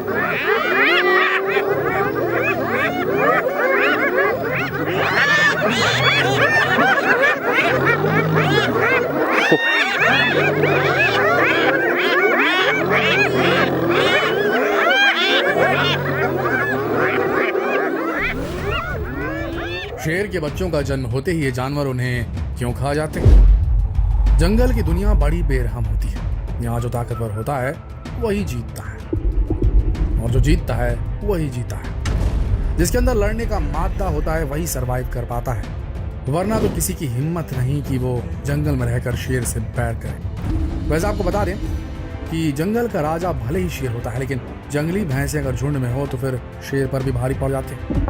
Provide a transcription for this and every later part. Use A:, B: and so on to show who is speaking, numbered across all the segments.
A: शेर के बच्चों का जन्म होते ही ये जानवर उन्हें क्यों खा जाते हैं? जंगल की दुनिया बड़ी बेरहम होती है। यहाँ जो ताकतवर होता है वही जीतता है, और जो जीतता है वही जीता है। जिसके अंदर लड़ने का मादा होता है वही सरवाइव कर पाता है, वरना तो किसी की हिम्मत नहीं कि वो जंगल में रहकर शेर से बैर करे। वैसे आपको बता दें कि जंगल का राजा भले ही शेर होता है, लेकिन जंगली भैंसें अगर झुंड में हो तो फिर शेर पर भी भारी पड़ जाते हैं।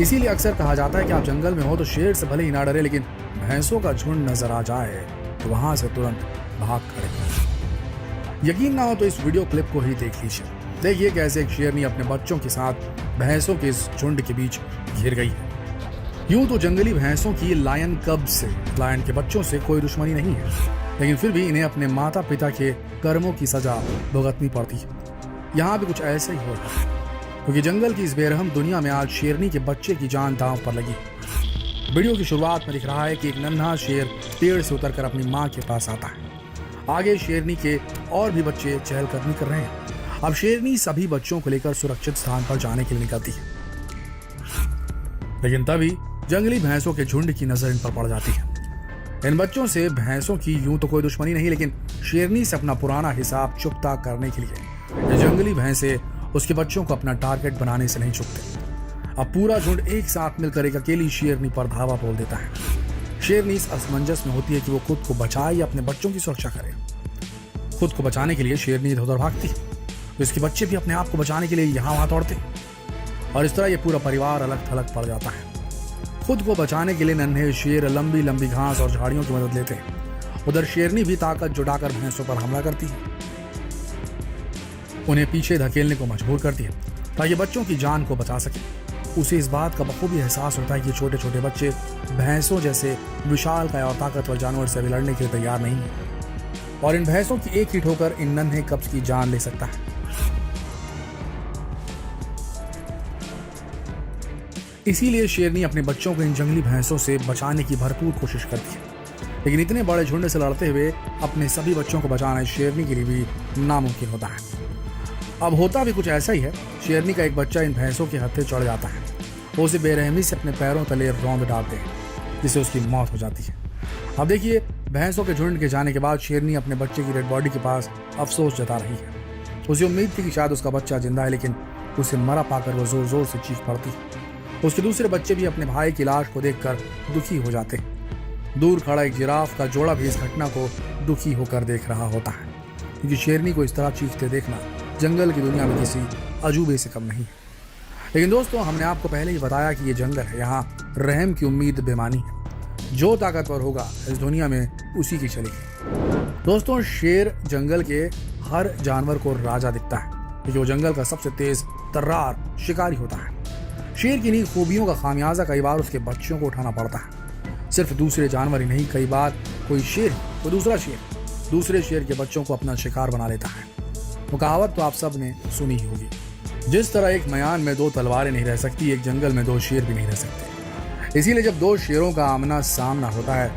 A: इसीलिए अक्सर कहा जाता है कि आप जंगल में हो तो शेर से भले ही ना डरे, लेकिन भैंसों का झुंड नजर आ जाए तो वहां से तुरंत भाग खड़े। यकीन ना हो तो इस वीडियो क्लिप को ही देख लीजिए। देखिए कैसे एक शेरनी अपने बच्चों के साथ भैंसों के इस झुंड के बीच घिर गई है। यूं तो जंगली भैंसों की लायन के बच्चों से कोई दुश्मनी नहीं है, लेकिन फिर भी इन्हें अपने माता पिता के कर्मों की सजा भुगतनी पड़ती है। यहाँ भी कुछ ऐसे ही हो रहा है, क्योंकि जंगल की इस बेरहम दुनिया में आज शेरनी के बच्चे की जान दांव पर लगी। वीडियो की शुरुआत में दिख रहा है कि एक नन्हा शेर पेड़ से उतरकर अपनी मां के पास आता है। आगे शेरनी के और भी बच्चे चहलकदमी कर रहे हैं। अब शेरनी सभी बच्चों को लेकर सुरक्षित स्थान पर जाने के लिए निकलती है, लेकिन तभी जंगली भैंसों के झुंड की नजर इन पर पड़ जाती है। इन बच्चों से भैंसों की यूं तो कोई दुश्मनी नहीं, लेकिन शेरनी से अपना पुराना हिसाब चुकता करने के लिए ये जंगली भैंसे उसके बच्चों को अपना टारगेट बनाने से नहीं चुकते। अब पूरा झुंड एक साथ मिलकर एक अकेली शेरनी पर धावा बोल देता है। शेरनी इस असमंजस में होती है कि वो खुद को बचाए या अपने बच्चों की सुरक्षा करे। खुद को बचाने के लिए शेरनी इधर उधर भागती है, तो इसके बच्चे भी अपने आप को बचाने के लिए यहाँ वहां दौड़ते हैं, और इस तरह ये पूरा परिवार अलग थलग पड़ जाता है। खुद को बचाने के लिए नन्हे शेर लंबी लंबी घास और झाड़ियों की मदद लेते हैं। उधर शेरनी भी ताकत जुटाकर भैंसों पर हमला करती है, उन्हें पीछे धकेलने को मजबूर करती है ताकि बच्चों की जान को बचा सके। उसे इस बात का बखूबी एहसास होता है कि छोटे छोटे बच्चे भैंसों जैसे विशालकाय और ताकतवर जानवर से भी लड़ने के लिए तैयार नहीं है, और इन भैंसों की एक ही ठोकर इन नन्हे कब्ज की जान ले सकता है। इसीलिए शेरनी अपने बच्चों को इन जंगली भैंसों से बचाने की भरपूर कोशिश करती है, लेकिन इतने बड़े झुंड से लड़ते हुए अपने सभी बच्चों को बचाना शेरनी के लिए भी नामुमकिन होता है। अब होता भी कुछ ऐसा ही है। शेरनी का एक बच्चा इन भैंसों के हत्थे चढ़ जाता है। वो उसे बेरहमी से अपने पैरों तले रौंद डालते हैं, जिससे उसकी मौत हो जाती है। अब देखिए, भैंसों के झुंड के जाने के बाद शेरनी अपने बच्चे की डेड बॉडी के पास अफसोस जता रही है। उसे उम्मीद थी कि शायद उसका बच्चा जिंदा है, लेकिन उसे मरा पाकर वो जोर जोर से चीख पड़ती है। उसके दूसरे बच्चे भी अपने भाई की लाश को देखकर दुखी हो जाते हैं। दूर खड़ा एक जिराफ का जोड़ा भी इस घटना को दुखी होकर देख रहा होता है, क्योंकि शेरनी को इस तरह चीखते देखना जंगल की दुनिया में किसी अजूबे से कम नहीं है। लेकिन दोस्तों, हमने आपको पहले ही बताया कि ये जंगल है, यहाँ रहम की उम्मीद बेमानी है। जो ताकतवर होगा इस दुनिया में उसी की चलेगी। दोस्तों, शेर जंगल के हर जानवर को राजा दिखता है, क्योंकि वो जंगल का सबसे तेज तर्रार शिकारी होता है। शेर की इन्हीं खूबियों का खामियाजा कई बार उसके बच्चों को उठाना पड़ता है। सिर्फ दूसरे जानवर ही नहीं, कई बार कोई दूसरा शेर दूसरे शेर के बच्चों को अपना शिकार बना लेता है। वो कहावत तो आप सब ने सुनी ही होगी। जिस तरह एक मैदान में दो तलवारें नहीं रह सकती, एक जंगल में दो शेर भी नहीं रह सकते। इसीलिए जब दो शेरों का आमना सामना होता है,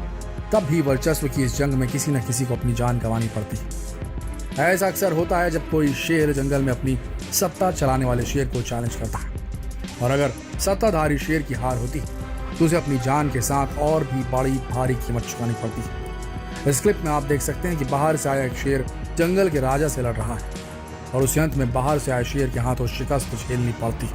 A: तब भी वर्चस्व की इस जंग में किसी न किसी को अपनी जान गंवानी पड़ती है। ऐसा अक्सर होता है जब कोई शेर जंगल में अपनी सत्ता चलाने वाले शेर को चैलेंज करता है, और अगर सत्ताधारी शेर की हार होती तो उसे अपनी जान के साथ और भी बड़ी भारी कीमत चुकानी पड़ती है। इस क्लिप में आप देख सकते हैं कि बाहर से आया एक शेर जंगल के राजा से लड़ रहा है, और उस अंत में बाहर से आए शेर के हाथों शिकस्त झेलनी पड़ती है।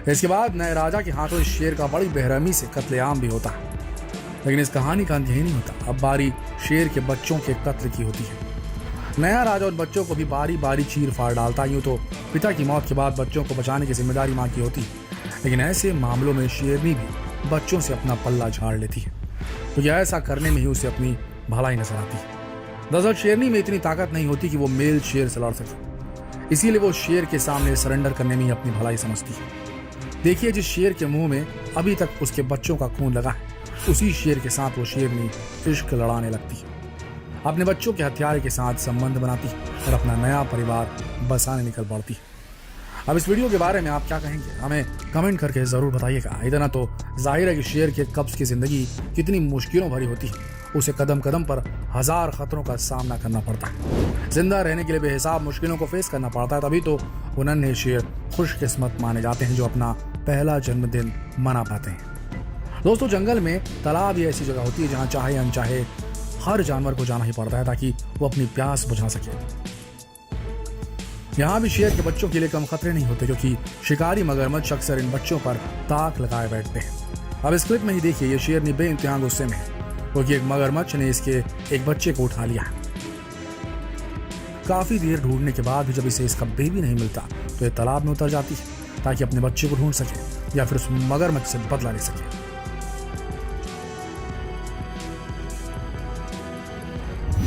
A: इसके बाद नए राजा के हाथों इस शेर का बड़ी बेरहमी से कत्लेआम भी होता है। लेकिन इस कहानी का अंत यही नहीं होता। अब बारी शेर के बच्चों के कत्ल की होती है। नया राजा उन बच्चों को भी बारी बारी चीर फाड़ डालता। यूं तो पिता की मौत के बाद बच्चों को बचाने की जिम्मेदारी मां की होती है, लेकिन ऐसे मामलों में शेरनी भी बच्चों से अपना पल्ला झाड़ लेती है, क्योंकि ऐसा करने में ही उसे अपनी भलाई नजर आती है। दरअसल शेरनी में इतनी ताकत नहीं होती कि वो मेल शेर से लड़ सके, इसीलिए वो शेर के सामने सरेंडर करने में ही अपनी भलाई समझती है। देखिए, जिस शेर के मुंह में अभी तक उसके बच्चों का खून लगा है, उसी शेर के साथ वो शेरनी इश्क लड़ाने लगती है। अपने बच्चों के हथियारे के साथ संबंध बनाती है और अपना नया परिवार बसाने निकल पड़ती है। अब इस वीडियो के बारे में आप क्या कहेंगे, हमें कमेंट करके जरूर बताइएगा। इतना तो जाहिर है कि शेर के कब्ज की जिंदगी कितनी मुश्किलों भरी होती है, उसे कदम कदम पर हजार खतरों का सामना करना पड़ता है। जिंदा रहने के लिए बेहिसाब मुश्किलों को फेस करना पड़ता है, तभी तो वो नन्हे शेर खुशकिस्मत माने जाते हैं जो अपना पहला जन्मदिन मना पाते हैं। दोस्तों, जंगल में तालाब ही ऐसी जगह होती है जहाँ चाहे अनचाहे हर जानवर को जाना ही पड़ता है ताकि वो अपनी प्यास बुझा सके। यहाँ भी शेर के बच्चों के लिए कम खतरे नहीं होते, क्योंकि शिकारी मगरमच्छ अक्सर इन बच्चों पर ताक लगाए बैठते हैं। अब इस क्लिप में ही देखिए, ये शेरनी बेइंतहा गुस्से में है क्योंकि एक मगरमच्छ ने इसके एक बच्चे को उठा लिया। काफी देर ढूंढने के बाद भी जब इसे इसका बेबी नहीं मिलता तो ये तालाब में उतर जाती है ताकि अपने बच्चे को ढूंढ सके या फिर उस मगरमच्छ से बदला ले सके।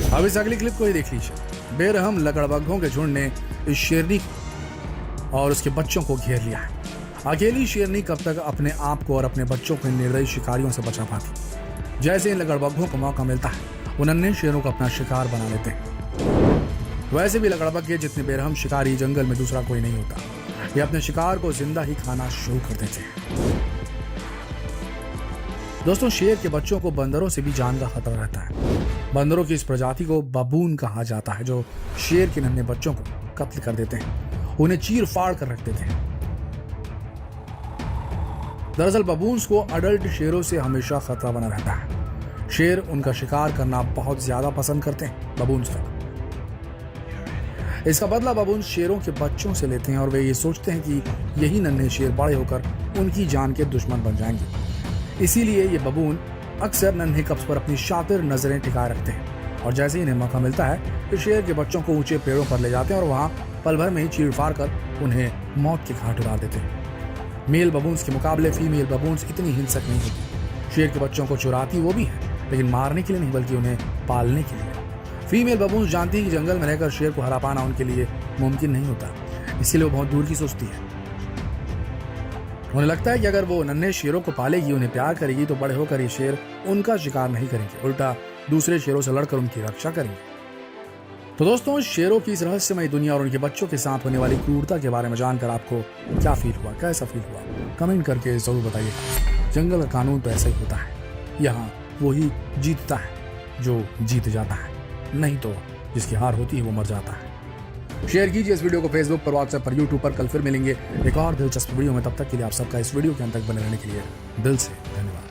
A: अब इस अगली क्लिप को ही देख लीजिए। बेरहम लकड़बग्घों के झुंड ने इस शेरनी और उसके बच्चों को घेर लिया है। अकेली शेरनी कब तक अपने आप को और अपने बच्चों को निर्दयी शिकारियों से बचा पाती। जैसे इन लकड़बग्घों को मौका मिलता है वो नन्हे शेरों को अपना शिकार बना लेते हैं। वैसे भी लकड़बग्घे जितने बेरहम शिकारी जंगल में दूसरा कोई नहीं होता। ये अपने शिकार को जिंदा ही खाना शुरू कर देते हैं। दोस्तों, शेर के बच्चों को बंदरों से भी जान का खतरा रहता है। बंदरों की इस प्रजाति को बबून कहा जाता है, जो शेर के नन्हे बच्चों को कत्ल कर देते हैं, उन्हें चीर फाड़ कर रख देते हैं। दरअसल बबून्स को अडल्ट शेरों से हमेशा खतरा बना रहता है। शेर उनका शिकार करना बहुत ज्यादा पसंद करते हैं बबून्स का। इसका बदला बबून्स शेरों के बच्चों से लेते हैं और वे ये सोचते हैं कि यही नन्हे शेर बड़े होकर उनकी जान के दुश्मन बन जाएंगे। इसीलिए ये बबून अक्सर नन्हे कब्ज पर अपनी शातिर नजरें टिकाए रखते हैं और जैसे ही इन्हें मौका मिलता है तो शेर के बच्चों को ऊंचे पेड़ों पर ले जाते हैं और वहां पल भर में ही चीर फाड़ कर उन्हें मौत के घाट उतार देते हैं। मेल बबून्स के मुकाबले फीमेल बबून्स इतनी हिंसक नहीं होती। शेर के बच्चों को चुराती वो भी है, लेकिन मारने के लिए नहीं बल्कि उन्हें पालने के लिए। फीमेल बबून्स जानती है कि जंगल में रहकर शेर को हरा पाना उनके लिए मुमकिन नहीं होता, इसीलिए वो बहुत दूर की सोचती है। उन्हें लगता है कि अगर वो नन्हे शेरों को पालेगी, उन्हें प्यार करेगी, तो बड़े होकर ये शेर उनका शिकार नहीं करेंगे, उल्टा दूसरे शेरों से लड़कर उनकी रक्षा करेंगे। तो दोस्तों, शेरों की इस रहस्यमय दुनिया और उनके बच्चों के साथ होने वाली क्रूरता के बारे में जानकर आपको क्या फील हुआ, कैसा फील हुआ, कमेंट करके जरूर बताइएगा। जंगल का कानून तो ऐसा ही होता है, यहाँ वही जीतता है जो जीत जाता है, नहीं तो जिसकी हार होती है वो मर जाता है। शेयर कीजिए इस वीडियो को फेसबुक पर, व्हाट्सएप पर, यूट्यूब पर। कल फिर मिलेंगे एक और दिलचस्प वीडियो में। तब तक के लिए आप सबका इस वीडियो के अंत तक बने रहने के लिए दिल से धन्यवाद।